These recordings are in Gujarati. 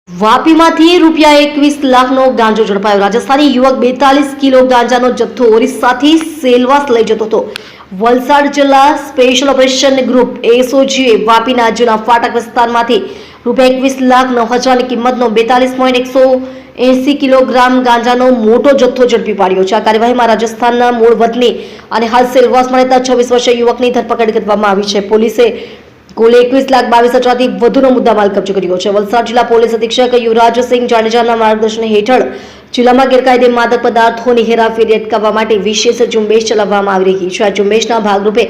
વાપીમાંથી ₹21 લાખનો ગાંજો ઝડપાયો। રાજસ્થાની યુવક 42 કિલો ગાંજાનો જથ્થો ઓરિસ્સાથી સેલવાસ લઈ જતો હતો। વલસાડ જિલ્લા સ્પેશિયલ ઓપરેશન ગ્રુપ એસઓજીએ વાપીના જૂના ફાટક વિસ્તારમાંથી ₹21,09,000ની કિંમતનો 42.180 કિલોગ્રામ ગાંજાનો મોટો જથ્થો ઝડપી પાડ્યો છે। આ કાર્યવાહીમાં રાજસ્થાનના મૂળ વતની અને હાલ સેલવાસમાં રહેતા 26 વર્ષીય યુવકની ધરપકડ કરવામાં આવી છે। પોલીસે કુલ ₹21,22,000થી વધુનો મુદ્દામાલ કબજે કર્યો છે। વલસાડ જિલ્લા પોલીસ અધિક્ષક યુવરાજસિંહ જાડેજાના માર્ગદર્શન હેઠળ જિલ્લામાં ગેરકાયદે માદક પદાર્થોની હેરાફેરી અટકાવવા માટે વિશેષ ઝુંબેશ ચલાવવામાં આવી રહી છે। આ ઝુંબેશના ભાગરૂપે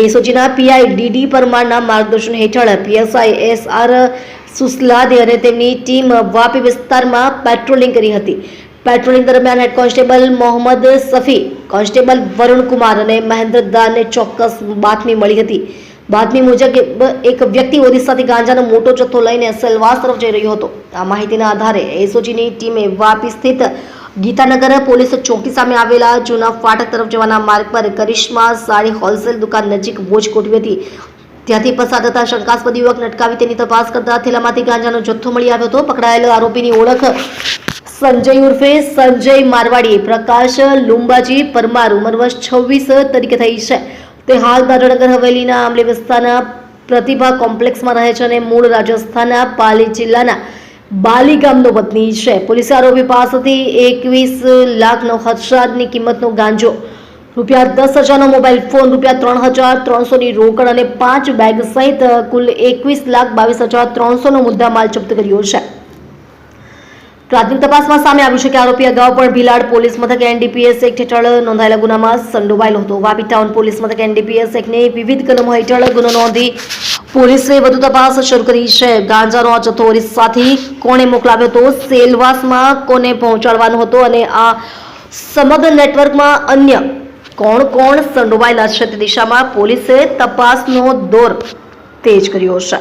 એસઓજીના પીઆઈ ડીડી પરમારના માર્ગદર્શન હેઠળ પીએસઆઈ એસઆર સુસલાદે અને તેમની ટીમ વાપી વિસ્તારમાં પેટ્રોલિંગ કરી હતી। પેટ્રોલિંગ દરમિયાન head constable Mohammad સફી, constable Varun Kumar અને મહેન્દ્ર દાનને ચોક્કસ બાતમી મળી હતી। બાતમી મુજબ એક વ્યક્તિ ઓરિસ્સાથી ગાંજાનો મોટો જથ્થો લઈને સેલવાસ તરફ જઈ રહ્યો હતો। આ માહિતીના આધારે એસઓજીની ટીમે વાપી સ્થિત ગીતાનગર પોલીસ ચોકી સામે આવેલા જૂના ફાટક તરફ જવાના માર્ગ પર કરિશ્મા સાડી હોલસેલ દુકાન નજીક વોચ ગોઠવી હતી। ત્યાંથી પસાર થતા શંકાસ્પદ યુવકને અટકાવી તેની તપાસ કરતા થેલામાંથી ગાંજાનો જથ્થો મળી આવ્યો હતો। પકડાયેલ આરોપીની ઓળખ સંજય ઉર્ફે સંજય મારવાડી, પ્રકાશ લુંબાજી પરમાર, ઉંમર વર્ષ 26 તરીકે થઈ છે। તે હાલ દાદરાનગર હવેલીના આંબલી વિસ્તારના પ્રતિભા કોમ્પ્લેક્સમાં રહે છે અને મૂળ રાજસ્થાનના પાલી જિલ્લાના બાલી ગામનો વતની છે। પોલીસે આરોપી પાસેથી ₹21,09,000ની કિંમતનો ગાંજો, ₹10,000નો મોબાઈલ ફોન, ₹3,300ની રોકડ અને 5 બેગ સહિત કુલ ₹21,22,300નો મુદ્દામાલ જપ્ત કર્યો છે। પ્રાથમિક તપાસમાં સામે આવ્યું છે કે આરોપી અગાઉ પણ ભીલાડ પોલીસ મથક એનડીપીએસ એક્ટ હેઠળ નોંધાયેલા ગુનામાં સંડોવાયેલો હતો। વાપી ટાઉન પોલીસ મથક એનડીપીએસ એક્ટની વિવિધ કલમો હેઠળ ગુનો નોંધી પોલીસે વધુ તપાસ શરૂ કરી છે। ગાંજાનો આ જથ્થો ઓરિસ્સાથી કોણે મોકલાવ્યો હતો, સેલવાસમાં કોને પહોંચાડવાનો હતો અને આ સમગ્ર નેટવર્કમાં અન્ય કોણ સંડોવાયેલા છે તે દિશામાં પોલીસે તપાસનો દોર તેજ કર્યો છે।